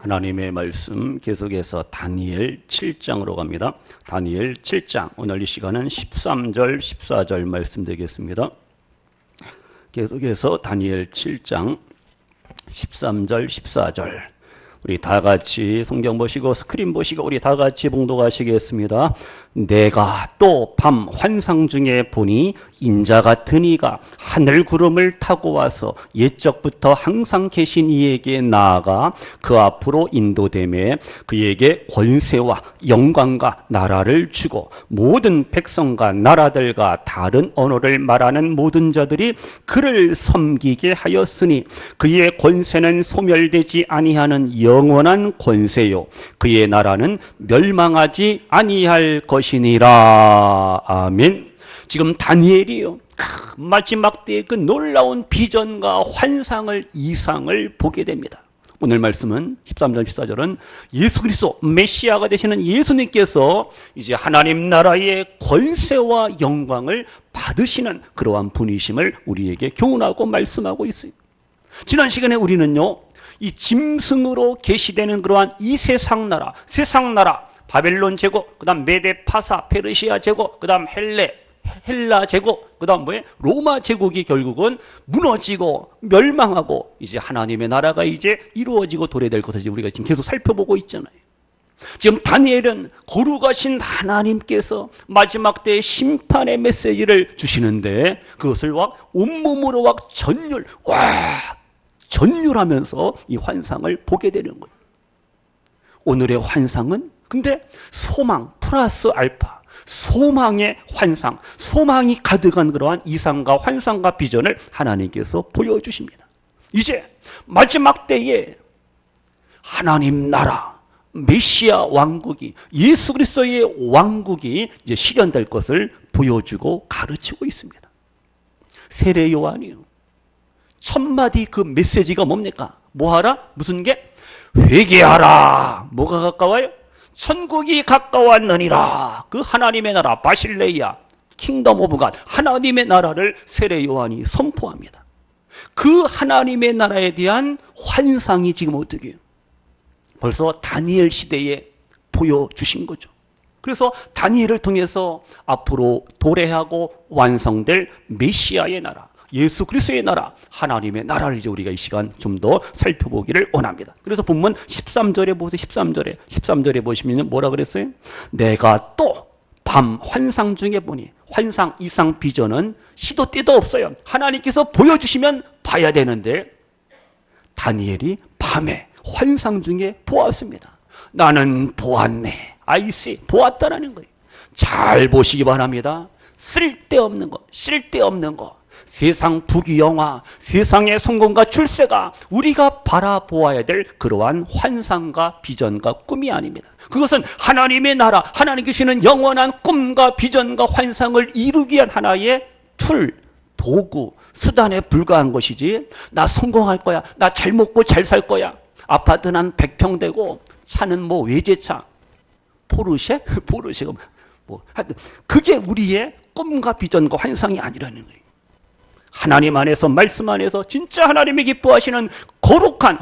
하나님의 말씀 계속해서 다니엘 7장으로 갑니다. 다니엘 7장, 오늘 이 시간은 13절, 14절 말씀 되겠습니다. 계속해서 다니엘 7장 13절, 14절 우리 다 같이 성경 보시고 스크린 보시고 우리 다 같이 봉독하시겠습니다. 내가 또 밤 환상 중에 보니 인자 같은 이가 하늘 구름을 타고 와서 옛적부터 항상 계신 이에게 나아가 그 앞으로 인도되매 그에게 권세와 영광과 나라를 주고 모든 백성과 나라들과 다른 언어를 말하는 모든 자들이 그를 섬기게 하였으니 그의 권세는 소멸되지 아니하는 영원한 권세요 그의 나라는 멸망하지 아니할 것이니라. 아멘. 지금 다니엘이요 마지막 때의 그 놀라운 비전과 환상을 이상을 보게 됩니다. 오늘 말씀은 13절 14절은 예수 그리스도 메시아가 되시는 예수님께서 이제 하나님 나라의 권세와 영광을 받으시는 그러한 분이심을 우리에게 교훈하고 말씀하고 있어요. 지난 시간에 우리는요 이 짐승으로 계시되는 그러한 이 세상 나라 바벨론 제국, 그 다음 메데 파사 페르시아 제국, 그 다음 헬라 제국, 그 다음 로마 제국이 결국은 무너지고 멸망하고 이제 하나님의 나라가 이제 이루어지고 도래될 것을 우리가 지금 계속 살펴보고 있잖아요. 지금 다니엘은 거룩하신 하나님께서 마지막 때의 심판의 메시지를 주시는데 그것을 막 온몸으로 막 전율하면서 이 환상을 보게 되는 거예요. 오늘의 환상은 근데 소망 플러스 알파, 소망의 환상, 소망이 가득한 그러한 이상과 환상과 비전을 하나님께서 보여주십니다. 이제 마지막 때에 하나님 나라, 메시아 왕국이, 예수 그리스도의 왕국이 이제 실현될 것을 보여주고 가르치고 있습니다. 세례 요한이요. 첫 마디 그 메시지가 뭡니까? 뭐하라? 무슨 게? 회개하라. 뭐가 가까워요? 천국이 가까웠느니라. 그 하나님의 나라 바실레이아 킹덤 오브 갓 하나님의 나라를 세례 요한이 선포합니다. 그 하나님의 나라에 대한 환상이 지금 어떻게 해요? 벌써 다니엘 시대에 보여주신 거죠. 그래서 다니엘을 통해서 앞으로 도래하고 완성될 메시아의 나라 예수 그리스도의 나라, 하나님의 나라를 이제 우리가 이 시간 좀 더 살펴보기를 원합니다. 그래서 본문 13절에 보세요. 13절에 보시면 뭐라 그랬어요? 내가 또 밤 환상 중에 보니 환상 이상 비전은 시도 때도 없어요. 하나님께서 보여주시면 봐야 되는데 다니엘이 밤에 환상 중에 보았습니다. 나는 보았네. 아이씨 보았다라는 거예요. 잘 보시기 바랍니다. 쓸데없는 거 세상 부귀영화, 세상의 성공과 출세가 우리가 바라보아야 될 그러한 환상과 비전과 꿈이 아닙니다. 그것은 하나님의 나라, 하나님 계시는 영원한 꿈과 비전과 환상을 이루기 위한 하나의 툴, 도구, 수단에 불과한 것이지 나 성공할 거야, 나 잘 먹고 잘 살 거야, 아파트는 한 100평 되고 차는 외제차, 포르쉐가 하여튼 그게 우리의 꿈과 비전과 환상이 아니라는 거예요. 하나님 안에서 말씀 안에서 진짜 하나님이 기뻐하시는 거룩한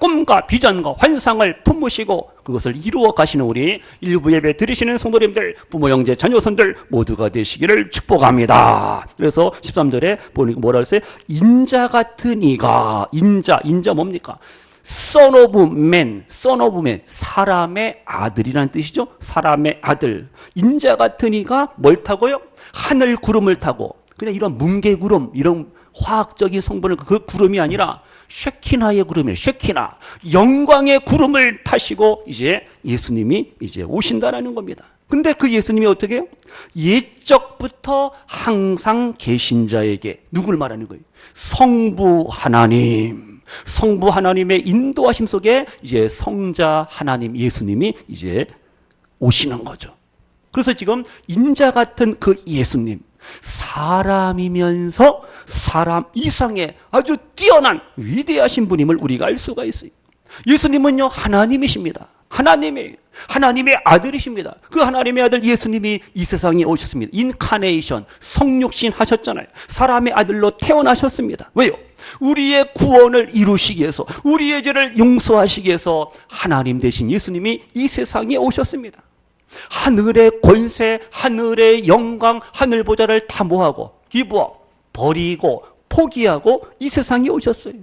꿈과 비전과 환상을 품으시고 그것을 이루어 가시는 우리 일부 예배 들으시는 성도님들, 부모 형제 자녀손들 모두가 되시기를 축복합니다. 그래서 13절에 보니까 뭐라 그랬어요? 인자 같은 이가 인자 뭡니까? Son of man, 사람의 아들이라는 뜻이죠. 사람의 아들. 인자 같은 이가 뭘 타고요? 하늘 구름을 타고 그냥 이런 뭉게구름, 이런 화학적인 성분을 그 구름이 아니라 쉐키나의 구름이에요. 쉐키나. 영광의 구름을 타시고 이제 예수님이 이제 오신다라는 겁니다. 근데 그 예수님이 어떻게 해요? 옛적부터 항상 계신 자에게 누구를 말하는 거예요? 성부 하나님의 인도하심 속에 이제 성자 하나님 예수님이 이제 오시는 거죠. 그래서 지금 인자 같은 그 예수님, 사람이면서 사람 이상의 아주 뛰어난 위대하신 분임을 우리가 알 수가 있어요. 예수님은요 하나님이십니다. 하나님의 아들이십니다. 그 하나님의 아들 예수님이 이 세상에 오셨습니다. 인카네이션, 성육신 하셨잖아요. 사람의 아들로 태어나셨습니다. 왜요? 우리의 구원을 이루시기 위해서, 우리의 죄를 용서하시기 위해서 하나님 대신 예수님이 이 세상에 오셨습니다. 하늘의 권세, 하늘의 영광, 하늘 보좌를 다 뭐하고 기부하고 버리고 포기하고 이 세상에 오셨어요.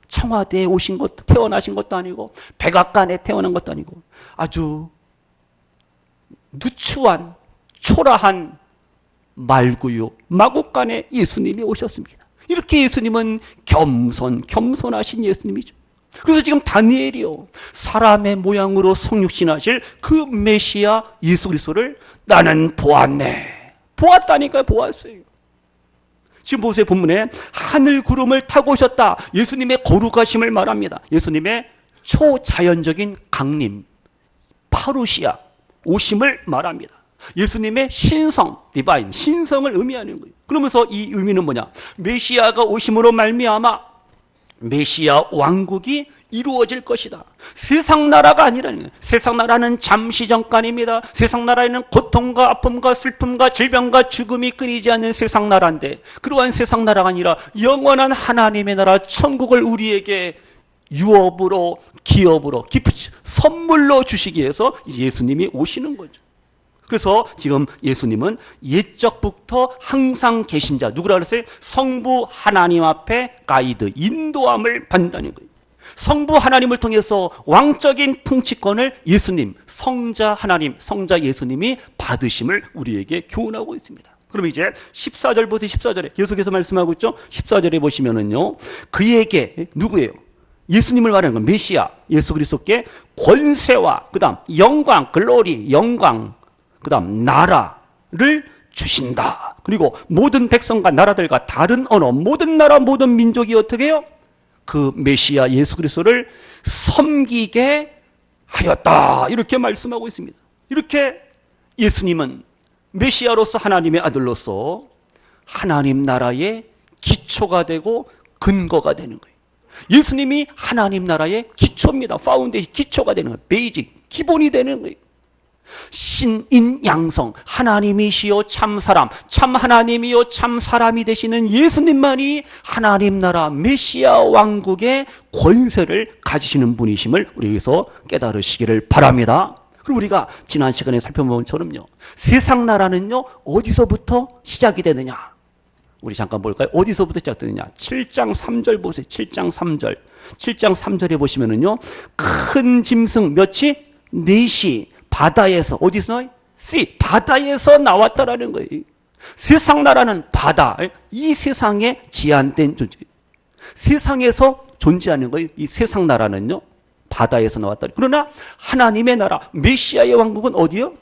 청와대에 오신 것도, 태어나신 것도 아니고 백악관에 태어난 것도 아니고 아주 누추한 초라한 말구유 마구간에 예수님이 오셨습니다. 이렇게 예수님은 겸손하신 예수님이죠. 그래서 지금 다니엘이요, 사람의 모양으로 성육신하실 그 메시아 예수 그리스도를 나는 보았네. 보았다니까요. 보았어요. 지금 보세요. 본문에 하늘 구름을 타고 오셨다. 예수님의 거룩하심을 말합니다. 예수님의 초자연적인 강림, 파루시아, 오심을 말합니다. 예수님의 신성, 디바인, 신성을 의미하는 거예요. 그러면서 이 의미는 뭐냐? 메시아가 오심으로 말미암아 메시아 왕국이 이루어질 것이다. 세상 나라가 아니라는 거예요. 세상 나라는 잠시 잠깐입니다. 세상 나라에는 고통과 아픔과 슬픔과 질병과 죽음이 끊이지 않는 세상 나라인데, 그러한 세상 나라가 아니라 영원한 하나님의 나라 천국을 우리에게 유업으로, 기업으로, 기프트, 선물로 주시기 위해서 예수님이 오시는 거죠. 그래서 지금 예수님은 옛적부터 항상 계신 자, 누구라 그랬어요? 성부 하나님 앞에 가이드, 인도함을 받는다는 거예요. 성부 하나님을 통해서 왕적인 통치권을 예수님, 성자 하나님, 성자 예수님이 받으심을 우리에게 교훈하고 있습니다. 그럼 이제 14절 보세요. 14절에 계속해서 말씀하고 있죠. 14절에 보시면은요, 그에게, 누구예요? 예수님을 말하는 건 메시아 예수 그리스도께 권세와 그 다음 영광, 글로리, 영광, 그 다음 나라를 주신다. 그리고 모든 백성과 나라들과 다른 언어, 모든 나라, 모든 민족이 어떻게 해요? 그 메시아 예수 그리스도를 섬기게 하였다. 이렇게 말씀하고 있습니다. 이렇게 예수님은 메시아로서, 하나님의 아들로서 하나님 나라의 기초가 되고 근거가 되는 거예요. 예수님이 하나님 나라의 기초입니다. 파운데이션, 기초가 되는 거예요. 베이직, 기본이 되는 거예요. 신인양성, 하나님이시요 참 사람, 참 하나님이요 참 사람이 되시는 예수님만이 하나님 나라 메시아 왕국의 권세를 가지시는 분이심을 우리에게서 깨달으시기를 바랍니다. 그리고 우리가 지난 시간에 살펴본 것처럼요, 세상 나라는요 어디서부터 시작이 되느냐, 우리 잠깐 볼까요? 어디서부터 시작되느냐? 7장 3절 보세요. 7장 3절. 7장 3절에 보시면은요, 큰 짐승 몇이? 넷이 바다에서, 어디서? 바다에서 나왔다라는 거예요. 세상 나라는 바다, 이 세상에 제한된 존재, 세상에서 존재하는 거예요. 이 세상 나라는요 바다에서 나왔다. 그러나 하나님의 나라 메시아의 왕국은 어디요?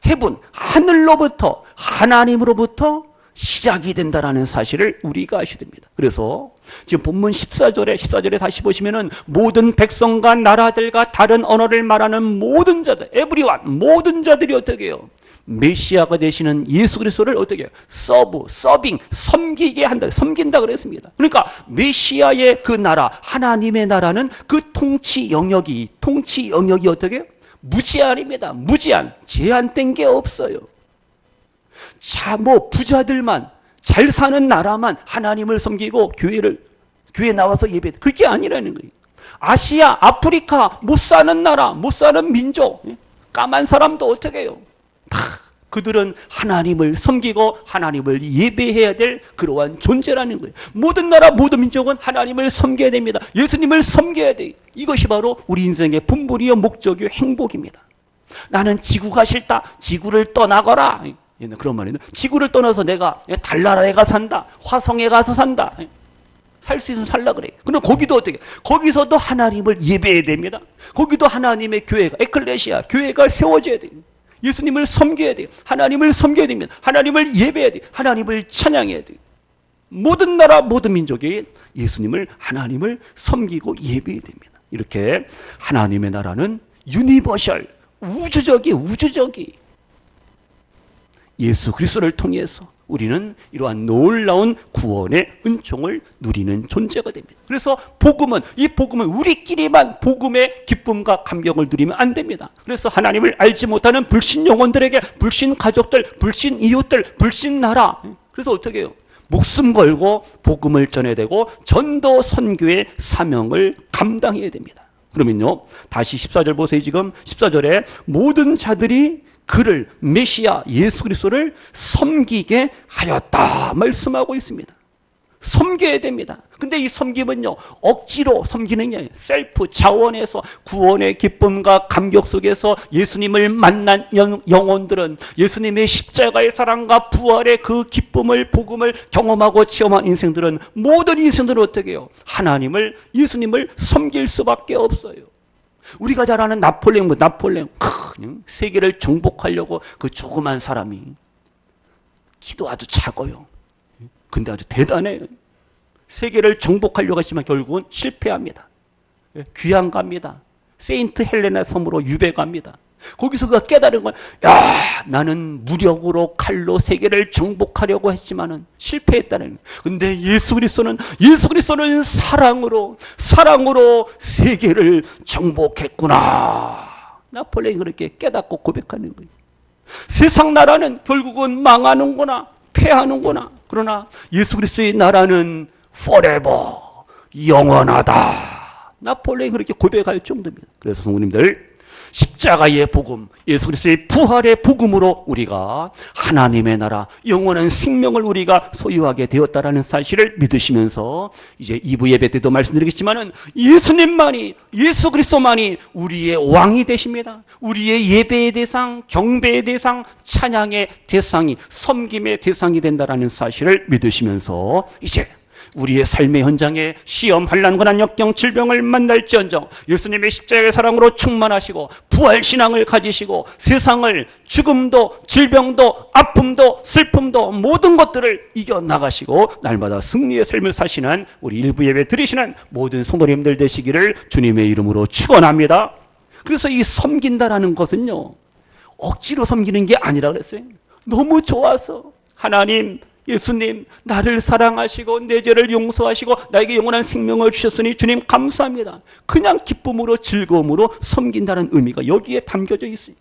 헤븐, 하늘로부터, 하나님으로부터 시작이 된다라는 사실을 우리가 아셔야 됩니다. 그래서 지금 본문 14절에 다시 보시면은 모든 백성과 나라들과 다른 언어를 말하는 모든 자들, 에브리원, 모든 자들이 어떻게 해요? 메시아가 되시는 예수 그리스도를 어떻게 해요? 서빙, 섬기게 한다, 섬긴다 그랬습니다. 그러니까 메시아의 그 나라, 하나님의 나라는 그 통치 영역이 어떻게 해요? 무제한입니다. 무제한, 제한된 게 없어요. 자, 부자들만, 잘 사는 나라만 하나님을 섬기고 교회 나와서 예배, 그게 아니라는 거예요. 아시아, 아프리카, 못 사는 나라, 못 사는 민족, 까만 사람도 어떻게 해요? 다 그들은 하나님을 섬기고 하나님을 예배해야 될 그러한 존재라는 거예요. 모든 나라, 모든 민족은 하나님을 섬겨야 됩니다. 예수님을 섬겨야 돼요. 이것이 바로 우리 인생의 본분이요, 목적이요, 행복입니다. 나는 지구가 싫다, 지구를 떠나거라. 그런 말이에요. 지구를 떠나서 내가 달나라에 가서 산다, 화성에 가서 산다, 살 수 있으면 살라 그래. 그럼 거기도 어떻게? 거기서도 하나님을 예배해야 됩니다. 거기도 하나님의 교회가, 에클레시아, 교회가 세워져야 돼요. 예수님을 섬겨야 돼요. 하나님을 섬겨야 됩니다. 하나님을 예배해야 돼요. 하나님을 찬양해야 돼요. 모든 나라, 모든 민족이 예수님을, 하나님을 섬기고 예배해야 됩니다. 이렇게 하나님의 나라는 유니버셜, 우주적이 예수 그리스도를 통해서 우리는 이러한 놀라운 구원의 은총을 누리는 존재가 됩니다. 그래서 이 복음은 우리끼리만 복음의 기쁨과 감격을 누리면 안 됩니다. 그래서 하나님을 알지 못하는 불신 영혼들에게 불신 가족들, 불신 이웃들, 불신 나라, 그래서 어떻게 해요? 목숨 걸고 복음을 전해야 되고 전도 선교의 사명을 감당해야 됩니다. 그러면요, 다시 14절 보세요. 지금 14절에 모든 자들이 그를, 메시아 예수 그리스도를 섬기게 하였다 말씀하고 있습니다. 섬겨야 됩니다. 근데 이 섬김은요, 억지로 섬기는 게 아니에요. 셀프 자원에서 구원의 기쁨과 감격 속에서 예수님을 만난 영혼들은 예수님의 십자가의 사랑과 부활의 그 기쁨을, 복음을 경험하고 체험한 인생들은, 모든 인생들은 어떻게 해요? 하나님을, 예수님을 섬길 수밖에 없어요. 우리가 잘 아는 나폴레옹, 그냥 세계를 정복하려고 그 조그만 사람이 키도 아주 작아요. 근데 아주 대단해요. 세계를 정복하려고 하지만 결국은 실패합니다. 귀양 갑니다. 세인트 헬레나 섬으로 유배 갑니다. 거기서 그가 깨달은 건, 나는 무력으로 칼로 세계를 정복하려고 했지만은 실패했다는. 근데 예수 그리스도는 사랑으로 세계를 정복했구나. 나폴레옹이 그렇게 깨닫고 고백하는 거예요. 세상 나라는 결국은 망하는구나, 패하는구나. 그러나 예수 그리스도의 나라는 forever, 영원하다. 나폴레옹이 그렇게 고백할 정도입니다. 그래서 성도님들, 십자가의 복음, 예수 그리스도의 부활의 복음으로 우리가 하나님의 나라, 영원한 생명을 우리가 소유하게 되었다라는 사실을 믿으시면서, 이제 2부 예배 때도 말씀드리겠지만은 예수님만이, 예수 그리스도만이 우리의 왕이 되십니다. 우리의 예배의 대상, 경배의 대상, 찬양의 대상이, 섬김의 대상이 된다라는 사실을 믿으시면서, 이제 우리의 삶의 현장에 시험, 환난, 고난, 역경, 질병을 만날지언정 예수님의 십자가의 사랑으로 충만하시고 부활신앙을 가지시고 세상을, 죽음도, 질병도, 아픔도, 슬픔도, 모든 것들을 이겨나가시고 날마다 승리의 삶을 사시는 우리 일부 예배 드리시는 모든 성도님들 되시기를 주님의 이름으로 축원합니다. 그래서 이 섬긴다라는 것은요, 억지로 섬기는 게 아니라 그랬어요. 너무 좋아서, 하나님, 예수님, 나를 사랑하시고 내 죄를 용서하시고 나에게 영원한 생명을 주셨으니 주님 감사합니다. 그냥 기쁨으로, 즐거움으로 섬긴다는 의미가 여기에 담겨져 있어요.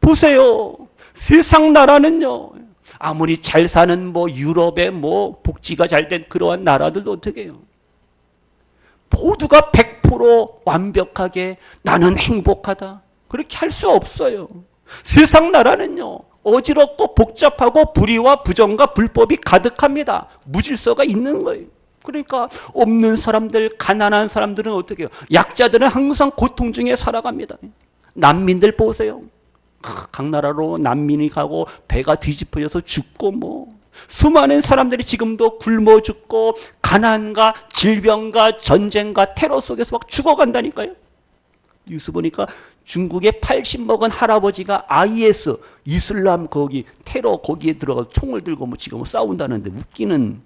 보세요. 세상 나라는요, 아무리 잘 사는 유럽의 복지가 잘 된 그러한 나라들도 어떻게 해요? 모두가 100% 완벽하게 나는 행복하다, 그렇게 할 수 없어요. 세상 나라는요, 어지럽고 복잡하고 불의와 부정과 불법이 가득합니다. 무질서가 있는 거예요. 그러니까 없는 사람들, 가난한 사람들은 어떻게 해요? 약자들은 항상 고통 중에 살아갑니다. 난민들 보세요. 각 나라로 난민이 가고 배가 뒤집어져서 죽고 수많은 사람들이 지금도 굶어 죽고 가난과 질병과 전쟁과 테러 속에서 막 죽어간다니까요. 뉴스 보니까 중국의 80 먹은 할아버지가 IS, 이슬람 거기 테러 거기에 들어가 총을 들고 지금 싸운다는데 웃기는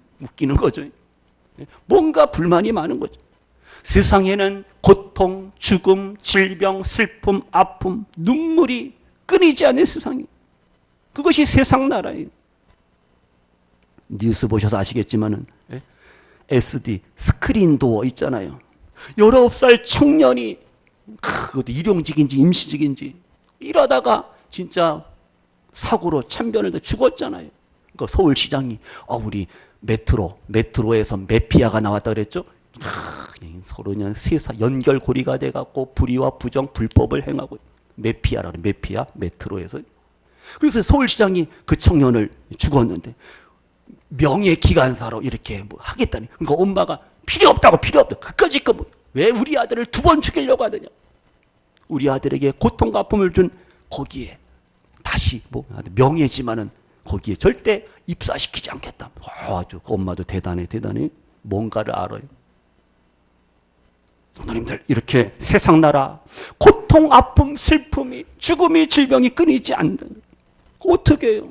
거죠. 뭔가 불만이 많은 거죠. 세상에는 고통, 죽음, 질병, 슬픔, 아픔, 눈물이 끊이지 않는 세상이, 그것이 세상 나라예요. 뉴스 보셔서 아시겠지만은 SD 스크린 도어 있잖아요. 19살 청년이 그것도 일용직인지 임시직인지 일하다가 진짜 사고로 참변을 해 죽었잖아요. 그러니까 서울시장이 우리 메트로에서 메피아가 나왔다 그랬죠. 서로 그냥 세상 연결고리가 돼갖고 불의와 부정, 불법을 행하고, 메피아라 그래. 메피아, 메트로에서. 그래서 서울시장이 그 청년을 죽었는데 명예기관사로 이렇게 하겠다니. 그러니까 엄마가 필요 없다. 그까짓 왜 우리 아들을 2번 죽이려고 하느냐. 우리 아들에게 고통과 아픔을 준 거기에 다시 명예지만은 거기에 절대 입사시키지 않겠다. 아주 엄마도 대단해. 뭔가를 알아요. 성도님들, 이렇게 세상 나라 고통, 아픔, 슬픔이, 죽음이, 질병이 끊이지 않는, 어떻게 해요?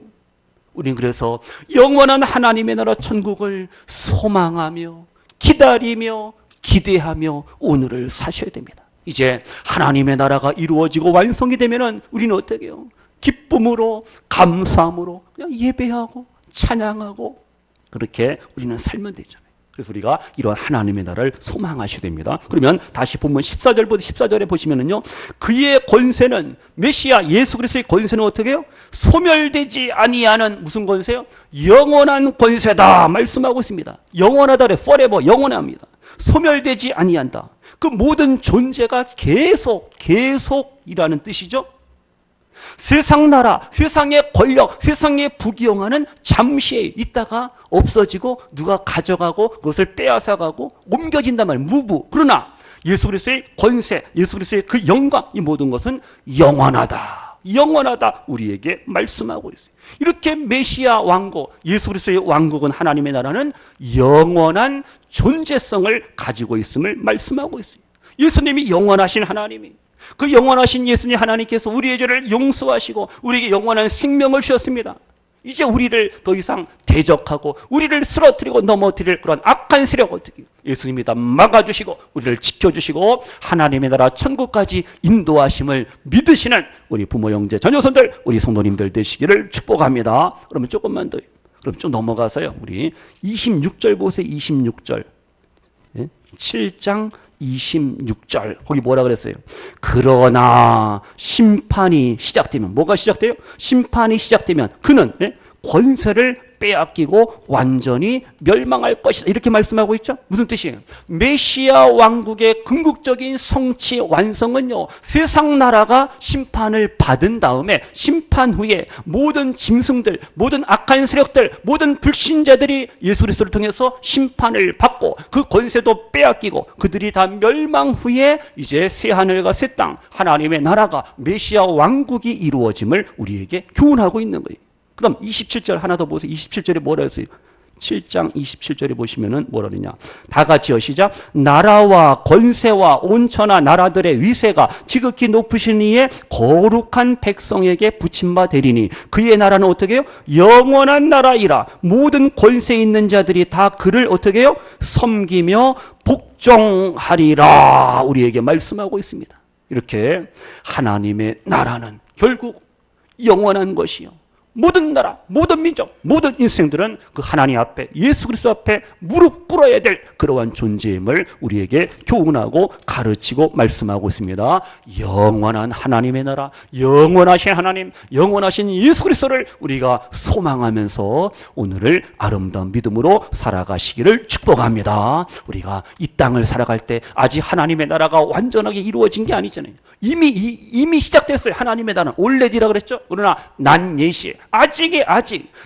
우린 그래서 영원한 하나님의 나라 천국을 소망하며 기다리며 기대하며 오늘을 사셔야 됩니다. 이제 하나님의 나라가 이루어지고 완성이 되면은 우리는 어떻게 해요? 기쁨으로, 감사함으로 그냥 예배하고 찬양하고 그렇게 우리는 살면 되잖아요. 그래서 우리가 이런 하나님의 나라를 소망하셔야 됩니다. 그러면 다시 본문 14절에 보시면은요, 그의 권세는, 메시아 예수 그리스도의 권세는 어떻게 해요? 소멸되지 아니하는 무슨 권세요? 영원한 권세다 말씀하고 있습니다. 영원하다 그래, forever, 영원합니다. 소멸되지 아니한다. 그 모든 존재가 계속이라는 뜻이죠. 세상 나라, 세상의 권력, 세상의 부귀영화는 잠시 있다가 없어지고 누가 가져가고 그것을 빼앗아가고 옮겨진단 말이에요. 무부. 그러나 예수 그리스도의 권세, 예수 그리스도의 그 영광, 이 모든 것은 영원하다. 영원하다 우리에게 말씀하고 있어요. 이렇게 메시아 왕국, 예수 그리스도의 왕국은, 하나님의 나라는 영원한 존재성을 가지고 있음을 말씀하고 있어요. 예수님이 영원하신 하나님이, 그 영원하신 예수님 하나님께서 우리의 죄를 용서하시고 우리에게 영원한 생명을 주셨습니다. 이제 우리를 더 이상 대적하고 우리를 쓰러뜨리고 넘어뜨릴 그런 악한 세력, 어떻게 예수님이 다 막아주시고 우리를 지켜주시고 하나님의 나라 천국까지 인도하심을 믿으시는 우리 부모 형제 자녀손들, 우리 성도님들 되시기를 축복합니다. 그러면 조금만 더, 그럼 쭉 넘어가서요, 우리 26절 보세요. 26절 7장 26절 거기 뭐라 그랬어요? 그러나 심판이 시작되면, 뭐가 시작돼요? 심판이 시작되면 그는 권세를 빼앗기고 완전히 멸망할 것이다, 이렇게 말씀하고 있죠. 무슨 뜻이에요? 메시아 왕국의 궁극적인 성취 완성은요, 세상 나라가 심판을 받은 다음에, 심판 후에 모든 짐승들, 모든 악한 세력들, 모든 불신자들이 예수 그리스도를 통해서 심판을 받고 그 권세도 빼앗기고 그들이 다 멸망 후에 이제 새하늘과 새 땅, 하나님의 나라가, 메시아 왕국이 이루어짐을 우리에게 교훈하고 있는 거예요. 그 다음 27절 하나 더 보세요. 27절에 뭐라 했어요? 7장 27절에 보시면은 뭐라 그러냐. 다 같이요, 시작. 나라와 권세와 온천하 나라들의 위세가 지극히 높으신 이의 거룩한 백성에게 붙임바 되리니 그의 나라는 어떻게 해요? 영원한 나라이라. 모든 권세 있는 자들이 다 그를 어떻게 해요? 섬기며 복종하리라. 우리에게 말씀하고 있습니다. 이렇게 하나님의 나라는 결국 영원한 것이요, 모든 나라, 모든 민족, 모든 인생들은 그 하나님 앞에, 예수 그리스도 앞에 무릎 꿇어야 될 그러한 존재임을 우리에게 교훈하고 가르치고 말씀하고 있습니다. 영원한 하나님의 나라, 영원하신 하나님, 영원하신 예수 그리스도를 우리가 소망하면서 오늘을 아름다운 믿음으로 살아가시기를 축복합니다. 우리가 이 땅을 살아갈 때 아직 하나님의 나라가 완전하게 이루어진 게 아니잖아요. 이미 시작됐어요. 하나님의 나라는 올레디라 그랬죠. 그러나 난 예시, 아직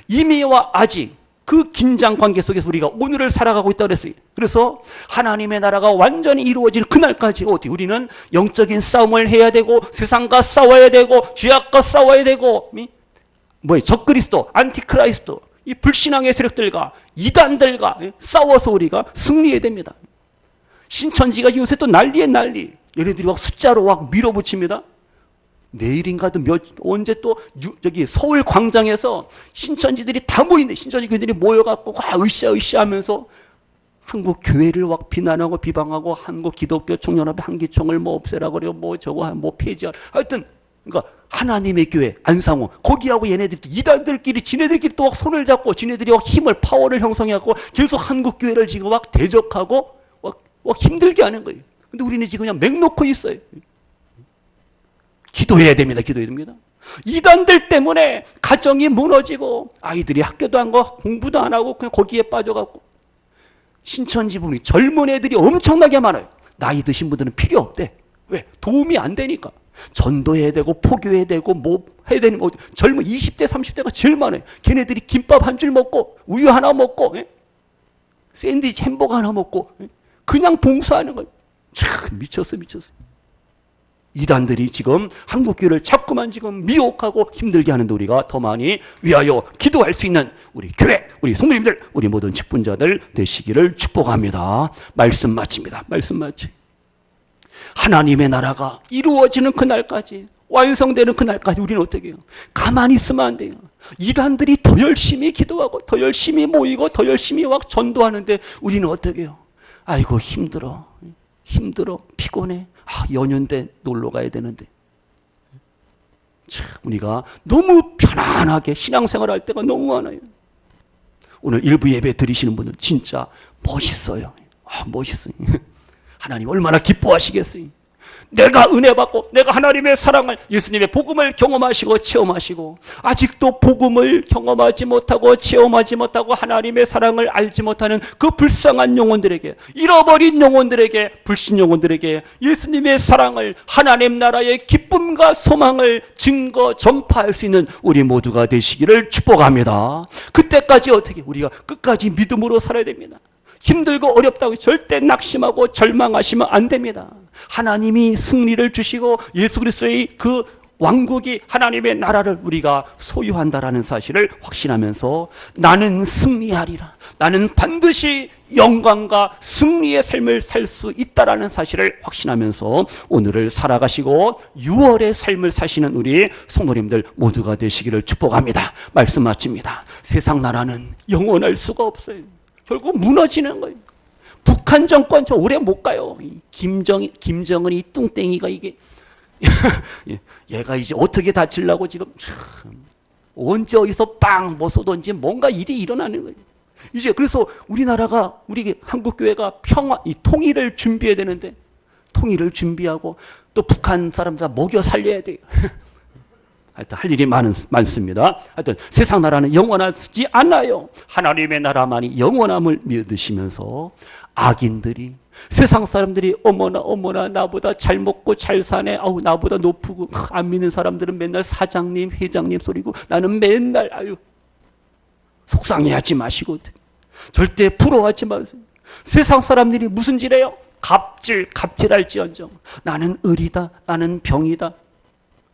이미와 아직, 그 긴장 관계 속에서 우리가 오늘을 살아가고 있다고 그랬어요. 그래서 하나님의 나라가 완전히 이루어질 그날까지 어떻게 우리는 영적인 싸움을 해야 되고, 세상과 싸워야 되고, 죄악과 싸워야 되고, 적그리스도, 안티크라이스도, 이 불신앙의 세력들과 이단들과 싸워서 우리가 승리해야 됩니다. 신천지가 요새 또 난리에 난리. 얘네들이 막 숫자로 막 밀어붙입니다. 내일인가도 언제 또 저기 서울 광장에서 신천지들이 다 모이네. 신천지 교인들이 모여갖고 으쌰으쌰 하면서 한국 교회를 막 비난하고 비방하고, 한국 기독교 총연합의 한기총을 없애라 그래요. 저거 폐지하라. 하여튼 그러니까 하나님의 교회 안상호 거기하고 얘네들이 이단들끼리 지네들끼리 또 막 손을 잡고 지네들이 막 힘을, 파워를 형성해갖고 계속 한국 교회를 지금 막 대적하고 막 힘들게 하는 거예요. 근데 우리는 지금 그냥 맹놓고 있어요. 기도해야 됩니다. 이단들 때문에 가정이 무너지고 아이들이 학교도 안 가고 공부도 안 하고 그냥 거기에 빠져갖고, 신천지 보니 젊은 애들이 엄청나게 많아요. 나이 드신 분들은 필요 없대. 왜? 도움이 안 되니까. 전도해야 되고 포교해야 되고 해야 되는, 젊은 20대 30대가 제일 많아요. 걔네들이 김밥 한 줄 먹고 우유 하나 먹고 샌드위치 햄버거 하나 먹고 그냥 봉사하는 거예요. 참 미쳤어. 이단들이 지금 한국교회를 자꾸만 지금 미혹하고 힘들게 하는데 우리가 더 많이 위하여 기도할 수 있는 우리 교회, 우리 성도님들, 우리 모든 직분자들 되시기를 축복합니다. 말씀 마칩니다. 하나님의 나라가 이루어지는 그날까지, 완성되는 그날까지 우리는 어떻게 해요? 가만히 있으면 안 돼요. 이단들이 더 열심히 기도하고 더 열심히 모이고 더 열심히 막 전도하는데 우리는 어떻게 해요? 아이고 힘들어, 피곤해. 연휴인데 놀러 가야 되는데. 참 우리가 너무 편안하게 신앙생활 할 때가 너무 많아요. 오늘 일부 예배 드리시는 분들 진짜 멋있어요. 멋있어요. 하나님 얼마나 기뻐하시겠어요. 내가 은혜 받고 내가 하나님의 사랑을, 예수님의 복음을 경험하시고 체험하시고 아직도 복음을 경험하지 못하고 체험하지 못하고 하나님의 사랑을 알지 못하는 그 불쌍한 영혼들에게, 잃어버린 영혼들에게, 불신 영혼들에게 예수님의 사랑을, 하나님 나라의 기쁨과 소망을 증거 전파할 수 있는 우리 모두가 되시기를 축복합니다. 그때까지 어떻게 우리가 끝까지 믿음으로 살아야 됩니다. 힘들고 어렵다고 절대 낙심하고 절망하시면 안 됩니다. 하나님이 승리를 주시고 예수 그리스도의 그 왕국이, 하나님의 나라를 우리가 소유한다라는 사실을 확신하면서 나는 승리하리라, 나는 반드시 영광과 승리의 삶을 살 수 있다라는 사실을 확신하면서 오늘을 살아가시고 6월의 삶을 사시는 우리 성도님들 모두가 되시기를 축복합니다. 말씀 마칩니다. 세상 나라는 영원할 수가 없어요. 결국 무너지는 거예요. 북한 정권 저 오래 못 가요. 김정은이 뚱땡이가 이게 얘가 이제 어떻게 다치려고 지금 참 언제 어디서 빵 뭐 쏘던지 뭔가 일이 일어나는 거예요. 이제 그래서 우리나라가, 우리 한국교회가 이 통일을 준비해야 되는데 통일을 준비하고 또 북한 사람들 다 먹여 살려야 돼요. 하여튼 할 일이 많습니다. 하여튼 세상 나라는 영원하지 않아요. 하나님의 나라만이 영원함을 믿으시면서 악인들이, 세상 사람들이 어머나 나보다 잘 먹고 잘 사네, 아우 나보다 높고, 안 믿는 사람들은 맨날 사장님 회장님 소리고 나는 맨날 속상해하지 마시고 절대 부러워하지 마세요. 세상 사람들이 무슨 짓해요? 갑질할지언정 나는 을이다, 나는 병이다.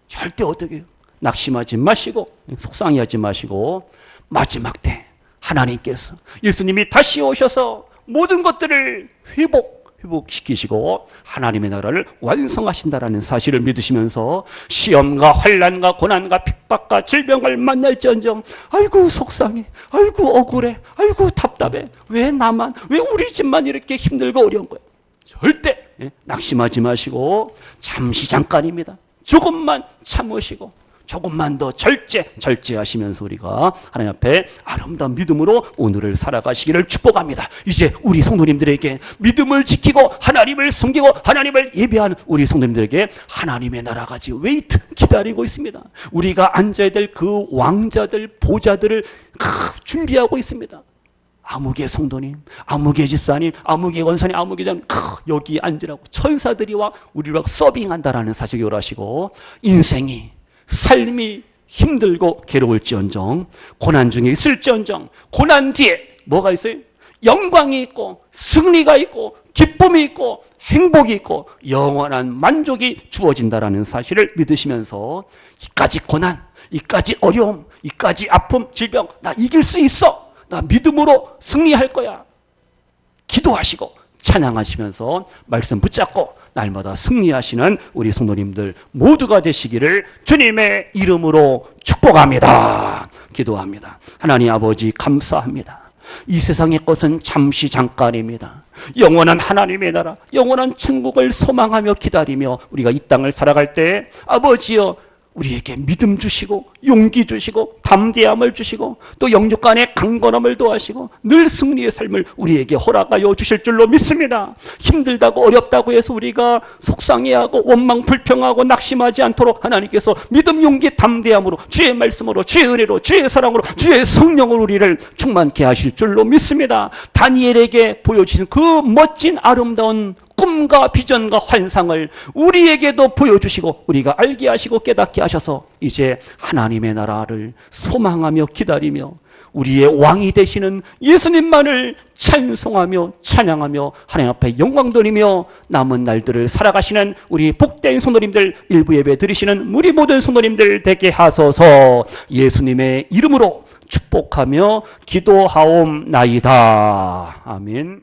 절대 어떻게 해요? 낙심하지 마시고 속상해하지 마시고 마지막 때 하나님께서, 예수님이 다시 오셔서 모든 것들을 회복시키시고 하나님의 나라를 완성하신다라는 사실을 믿으시면서 시험과 환난과 고난과 핍박과 질병을 만날지언정 아이고 속상해, 아이고 억울해, 아이고 답답해, 왜 나만, 왜 우리 집만 이렇게 힘들고 어려운 거예요. 절대 낙심하지 마시고 잠시 잠깐입니다. 조금만 참으시고 조금만 더 절제하시면서 우리가 하나님 앞에 아름다운 믿음으로 오늘을 살아가시기를 축복합니다. 이제 우리 성도님들에게 믿음을 지키고 하나님을 섬기고 하나님을 예배하는 우리 성도님들에게 하나님의 나라가 지금 웨이트 기다리고 있습니다. 우리가 앉아야 될 그 왕자들, 보좌들을 준비하고 있습니다. 아무개 성도님, 아무개 집사님, 아무개 권사님, 아무개 장님, 여기 앉으라고 천사들이 와 우리를 서빙한다라는 사실을 하시고, 인생이, 삶이 힘들고 괴로울지언정, 고난 중에 있을지언정, 고난 뒤에 뭐가 있어요? 영광이 있고 승리가 있고 기쁨이 있고 행복이 있고 영원한 만족이 주어진다라는 사실을 믿으시면서 이까지 고난, 이까지 어려움, 이까지 아픔, 질병 나 이길 수 있어, 나 믿음으로 승리할 거야, 기도하시고 찬양하시면서 말씀 붙잡고 날마다 승리하시는 우리 성도님들 모두가 되시기를 주님의 이름으로 축복합니다. 기도합니다. 하나님 아버지 감사합니다. 이 세상의 것은 잠시 잠깐입니다. 영원한 하나님의 나라, 영원한 천국을 소망하며 기다리며 우리가 이 땅을 살아갈 때 아버지여 우리에게 믿음 주시고 용기 주시고 담대함을 주시고 또 영육 간의 강건함을 도하시고 늘 승리의 삶을 우리에게 허락하여 주실 줄로 믿습니다. 힘들다고 어렵다고 해서 우리가 속상해하고 원망 불평하고 낙심하지 않도록 하나님께서 믿음 용기 담대함으로 주의 말씀으로 주의 은혜로 주의 사랑으로 주의 성령으로 우리를 충만케 하실 줄로 믿습니다. 다니엘에게 보여주신 그 멋진 아름다운 꿈과 비전과 환상을 우리에게도 보여주시고 우리가 알게 하시고 깨닫게 하셔서 이제 하나님의 나라를 소망하며 기다리며 우리의 왕이 되시는 예수님만을 찬송하며 찬양하며 하나님 앞에 영광 돌리며 남은 날들을 살아가시는 우리 복된 성도님들, 일부 예배 드리시는 우리 모든 성도님들 되게 하소서. 예수님의 이름으로 축복하며 기도하옵나이다. 아멘.